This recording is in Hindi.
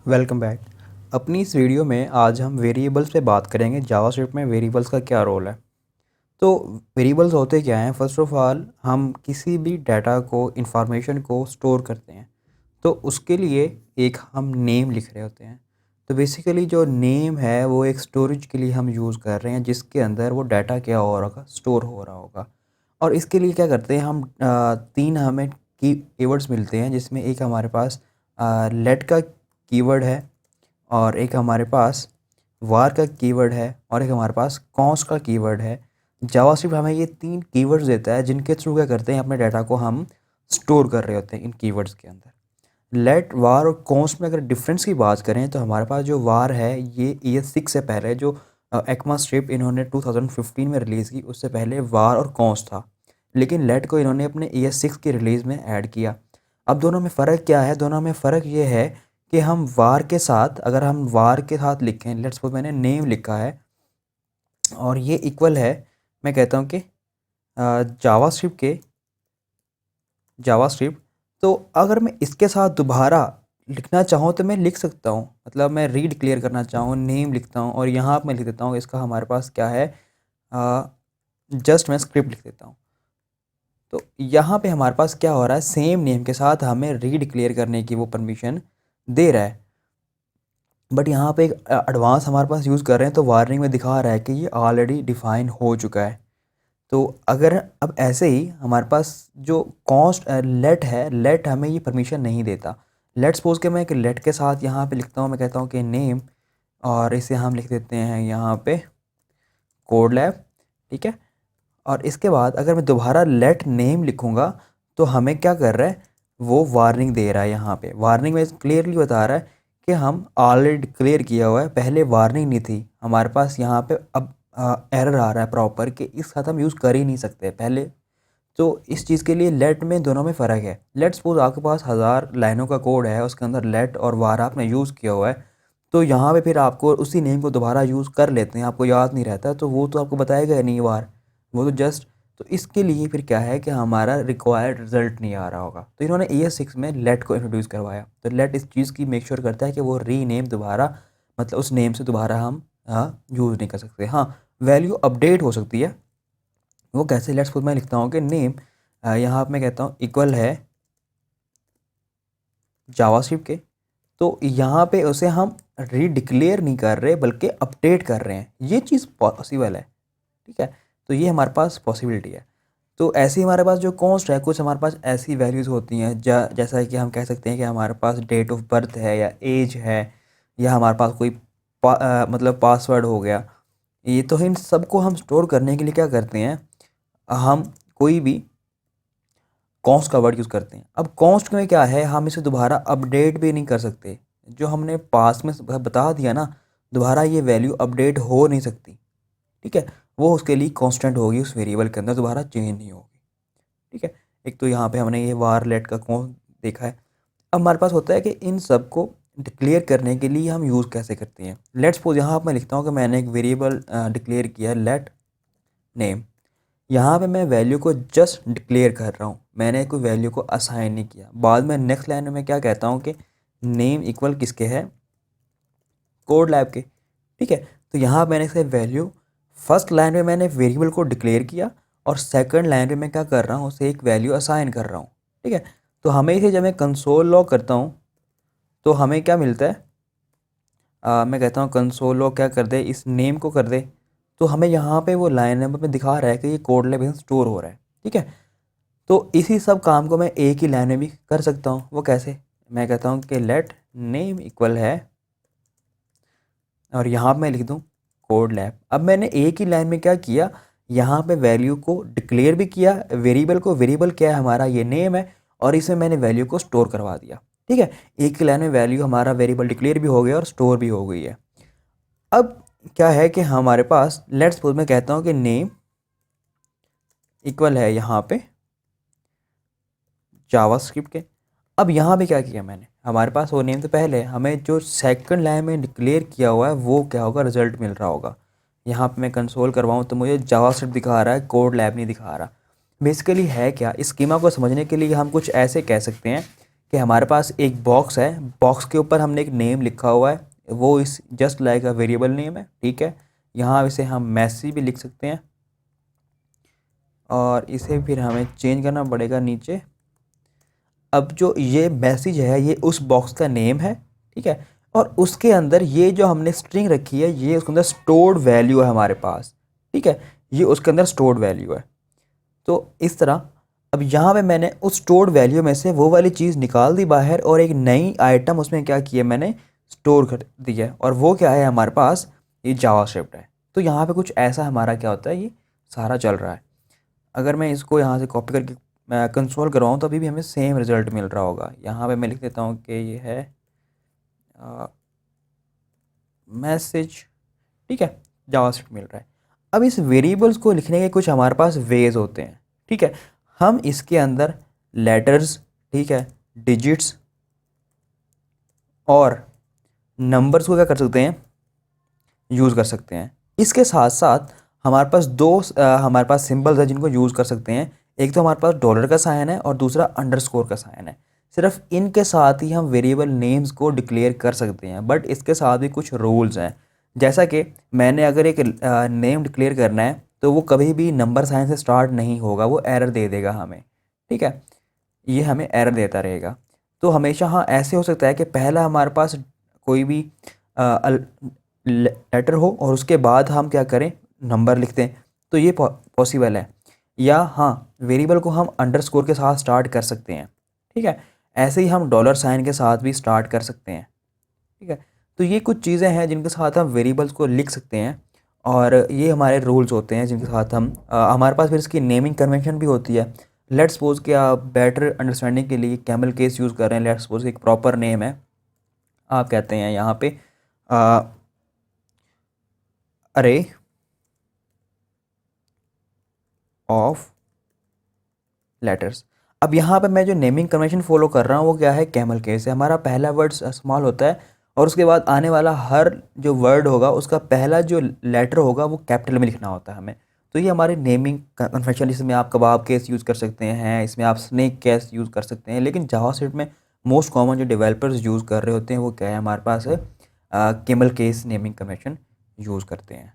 Welcome back. अपनी इस वीडियो में आज हम वेरिएबल्स पे बात करेंगे। जावास्क्रिप्ट में वेरिएबल्स का क्या रोल है। तो वेरिएबल्स होते क्या हैं? फर्स्ट ऑफ ऑल हम किसी भी डाटा को, इंफॉर्मेशन को स्टोर करते हैं तो उसके लिए एक हम नेम लिख रहे होते हैं। तो बेसिकली जो नेम है वो एक स्टोरेज के लिए हम यूज़ कर रहे हैं, जिसके अंदर वो डाटा क्या हो रहा होगा, स्टोर हो रहा होगा। और इसके लिए क्या करते हैं हम, तीन हमें कीवर्ड्स मिलते हैं, जिसमें एक हमारे पास लेट का कीवर्ड है, और एक हमारे पास वार का कीवर्ड है, और एक हमारे पास कॉन्स का कीवर्ड है। जावास्क्रिप्ट हमें ये तीन कीवर्ड्स देता है, जिनके थ्रू क्या करते हैं, अपने डाटा को हम स्टोर कर रहे होते हैं इन कीवर्ड्स के अंदर। लेट, वार और कॉन्स में अगर डिफरेंस की बात करें तो हमारे पास जो वार है ये ES6 से पहले, जो एक्मा स्ट्रिप इन्होंने 2015 में रिलीज़ की, उससे पहले वार और कॉन्स था। लेकिन लेट को इन्होंने अपने ES6 की रिलीज़ में ऐड किया। अब दोनों में फ़र्क क्या है? दोनों में फ़र्क ये है कि हम वार के साथ, अगर हम वार के साथ लिखें, लेट्स सपोज मैंने नेम लिखा है और ये इक्वल है, मैं कहता हूँ कि जावास्क्रिप्ट, तो अगर मैं इसके साथ दोबारा लिखना चाहूँ तो मैं लिख सकता हूँ। मतलब मैं रीडिक्लेयर करना चाहूँ, नेम लिखता हूँ और यहाँ पे मैं लिख देता हूँ इसका हमारे पास क्या है, जस्ट मैं स्क्रिप्ट लिख देता हूँ। तो यहाँ पे हमारे पास क्या हो रहा है, सेम नेम के साथ हमें रीडिक्लेयर करने की वो परमिशन दे रहा है। बट यहाँ पे एक एडवांस हमारे पास यूज़ कर रहे हैं, तो वार्निंग में दिखा रहा है कि ये ऑलरेडी डिफ़ाइन हो चुका है। तो अगर अब ऐसे ही हमारे पास जो कॉन्स्ट लेट है, लेट हमें ये परमिशन नहीं देता। लेट सपोज के मैं एक लेट के साथ यहाँ पे लिखता हूँ, मैं कहता हूँ कि नेम, और इसे हम लिख देते हैं यहाँ पे कोड लैब, ठीक है। और इसके बाद अगर मैं दोबारा लेट नेम लिखूँगा तो हमें क्या कर रहा है, वो वार्निंग दे रहा है। यहाँ पे वार्निंग में क्लियरली बता रहा है कि हम ऑलरेडी डिक्लेयर किया हुआ है, पहले वार्निंग नहीं थी हमारे पास। यहाँ पे अब एरर आ रहा है प्रॉपर कि इस साथ हम यूज़ कर ही नहीं सकते पहले। तो इस चीज़ के लिए लेट में दोनों में फ़र्क है। लेट सपोज आपके पास 1000 लाइनों का कोड है, उसके अंदर लेट और वार आपने यूज़ किया हुआ है, तो यहाँ पे फिर आपको उसी नेम को दोबारा यूज़ कर लेते हैं, आपको याद नहीं रहता, तो वो तो आपको बताएगा ही नहीं वार, वो तो जस्ट। तो इसके लिए फिर क्या है कि हमारा रिक्वायर्ड रिजल्ट नहीं आ रहा होगा, तो इन्होंने ES6 में लेट को इंट्रोड्यूस करवाया। तो लेट इस चीज़ की मेक श्योर करता है कि वो रीनेम दोबारा, मतलब उस नेम से दोबारा हम यूज़ नहीं कर सकते। हाँ, वैल्यू अपडेट हो सकती है। वो कैसे? लेट्स सपोज मैं लिखता हूँ कि नेम, यहाँ पे मैं कहता हूँ इक्वल है जावास्क्रिप्ट के, तो यहाँ पे उसे हम रीडिक्लेयर नहीं कर रहे बल्कि अपडेट कर रहे हैं। ये चीज़ पॉसिबल है, ठीक है। तो ये हमारे पास पॉसिबिलिटी है। तो ऐसे ही हमारे पास जो कॉन्स्ट है, कुछ हमारे पास ऐसी वैल्यूज़ होती हैं जैसा कि हम कह सकते हैं कि हमारे पास डेट ऑफ बर्थ है या एज है, या हमारे पास कोई मतलब पासवर्ड हो गया। ये तो इन सबको हम स्टोर करने के लिए क्या करते हैं, हम कोई भी कॉस्ट का वर्ड यूज़ करते हैं। अब कॉस्ट में क्या है, हम इसे दोबारा अपडेट भी नहीं कर सकते। जो हमने पास में बता दिया ना, दोबारा ये वैल्यू अपडेट हो नहीं सकती, ठीक है। वो उसके लिए कांस्टेंट होगी, उस वेरिएबल के अंदर दोबारा चेंज नहीं होगी, ठीक है। एक तो यहाँ पे हमने ये वार लेट का कौन देखा है। अब हमारे पास होता है कि इन सब को डिक्लेयर करने के लिए हम यूज़ कैसे करते हैं। लेट्स सपोज यहाँ पर मैं लिखता हूँ कि मैंने एक वेरिएबल डिक्लेयर किया है लेट नेम। यहाँ पे मैं वैल्यू को जस्ट डिक्लेयर कर रहा हूँ, मैंने कोई वैल्यू को असाइन नहीं किया। बाद में नेक्स्ट लाइन में मैं क्या कहता हूँ कि नेम इक्वल किसके है, कोड लैब के, ठीक है। तो यहाँ मैंने इसे वैल्यू, फर्स्ट लाइन में मैंने वेरिएबल को डिक्लेयर किया और सेकंड लाइन में मैं क्या कर रहा हूँ, उसे एक वैल्यू असाइन कर रहा हूँ, ठीक है। तो हमें इसे जब मैं कंसोल लॉग करता हूँ तो हमें क्या मिलता है, मैं कहता हूँ कंसोल लॉग क्या कर दे, इस नेम को कर दे, तो हमें यहाँ पे वो लाइन नंबर में दिखा रहा है कि ये कोड लैब स्टोर हो रहा है, ठीक है। तो इसी सब काम को मैं एक ही लाइन में भी कर सकता हूँ। वो कैसे? मैं कहता हूँ कि लेट नेम इक्वल है, और यहाँ पे मैं लिख दूँ कोड लैब। अब मैंने एक ही लाइन में क्या किया, यहाँ पे वैल्यू को डिक्लेयर भी किया, वेरिएबल को, वेरिएबल क्या है हमारा, ये नेम है, और इसमें मैंने वैल्यू को स्टोर करवा दिया, ठीक है। एक ही लाइन में वैल्यू हमारा वेरिएबल डिक्लेयर भी हो गया और स्टोर भी हो गई है। अब क्या है कि हमारे पास, लेट्स सपोज मैं कहता हूँ कि नेम इक्वल है यहाँ पे जावास्क्रिप्ट के। अब यहाँ पे क्या किया मैंने, हमारे पास वो नेम तो पहले है, हमें जो सेकंड लाइन में डिक्लेयर किया हुआ है वो क्या होगा, रिजल्ट मिल रहा होगा। यहाँ पे मैं कंसोल करवाऊँ तो मुझे जावास्क्रिप्ट दिखा रहा है, कोड लैब नहीं दिखा रहा। बेसिकली है क्या, इस स्कीमा को समझने के लिए हम कुछ ऐसे कह सकते हैं कि हमारे पास एक बॉक्स है, बॉक्स के ऊपर हमने एक नेम लिखा हुआ है, वो इस just like a variable name है, ठीक है। यहाँ इसे हम मैसेज भी लिख सकते हैं और इसे फिर हमें चेंज करना पड़ेगा नीचे। अब जो ये मैसेज है ये उस बॉक्स का नेम है, ठीक है, और उसके अंदर ये जो हमने स्ट्रिंग रखी है ये उसके अंदर स्टोर्ड वैल्यू है हमारे पास, ठीक है, ये उसके अंदर स्टोर्ड वैल्यू है। तो इस तरह अब यहाँ पे मैंने उस स्टोर्ड वैल्यू में से वो वाली चीज़ निकाल दी बाहर और एक नई आइटम उसमें क्या किया मैंने, स्टोर कर दिया, और वो क्या है हमारे पास, ये जावास्क्रिप्ट है। तो यहाँ पे कुछ ऐसा हमारा क्या होता है, ये सारा चल रहा है। अगर मैं इसको यहाँ से कॉपी करके कंसोल करवाऊँ तो अभी भी हमें सेम रिज़ल्ट मिल रहा होगा। यहाँ पे मैं लिख देता हूँ कि ये है मैसेज, ठीक है, जावास्क्रिप्ट मिल रहा है। अब इस वेरिएबल्स को लिखने के कुछ हमारे पास वेज होते हैं, ठीक है। हम इसके अंदर लेटर्स, ठीक है, डिजिट्स और नंबर्स को क्या कर सकते हैं, यूज़ कर सकते हैं। इसके साथ साथ हमारे पास हमारे पास सिंबल्स है जिनको यूज़ कर सकते हैं। एक तो हमारे पास डॉलर का साइन है और दूसरा अंडरस्कोर का साइन है। सिर्फ इनके साथ ही हम वेरिएबल नेम्स को डिक्लेयर कर सकते हैं, बट इसके साथ भी कुछ रूल्स हैं। जैसा कि मैंने अगर एक नेम डिक्लेयर करना है तो वो कभी भी नंबर साइन से स्टार्ट नहीं होगा, वो एरर दे देगा हमें, ठीक है, ये हमें एरर देता रहेगा। तो हमेशा हाँ ऐसे हो सकता है कि पहला हमारे पास कोई भी लेटर हो और उसके बाद हम क्या करें, नंबर लिख दें, तो ये पॉसिबल है। या हाँ, वेरिएबल को हम अंडरस्कोर के साथ स्टार्ट कर सकते हैं, ठीक है, ऐसे ही हम डॉलर साइन के साथ भी स्टार्ट कर सकते हैं, ठीक है। तो ये कुछ चीज़ें हैं जिनके साथ हम वेरिएबल्स को लिख सकते हैं और ये हमारे रूल्स होते हैं जिनके साथ हम हमारे पास फिर इसकी नेमिंग कन्वेंशन भी होती है। लेट्स सपोज कि आप बेटर अंडरस्टैंडिंग के लिए कैमल केस यूज़ कर रहे हैं। लेट्स सपोज एक प्रॉपर नेम है, आप कहते हैं यहाँ पे अरे ऑफ लेटर्स। अब यहाँ पे मैं जो नेमिंग कन्वेंशन फॉलो कर रहा हूँ वो क्या है, कैमल केस है। हमारा पहला वर्ड स्मॉल होता है और उसके बाद आने वाला हर जो वर्ड होगा उसका पहला जो लेटर होगा वो कैपिटल में लिखना होता है हमें। तो ये हमारी नेमिंग कन्वेंशन, इसमें आप कबाब केस यूज़ कर सकते हैं, इसमें आप स्नेक केस यूज़ कर सकते हैं। लेकिन जावास्क्रिप्ट में मोस्ट कॉमन जो डेवलपर्स यूज़ कर रहे होते हैं वो क्या है, हमारे पास camel case naming convention use करते हैं।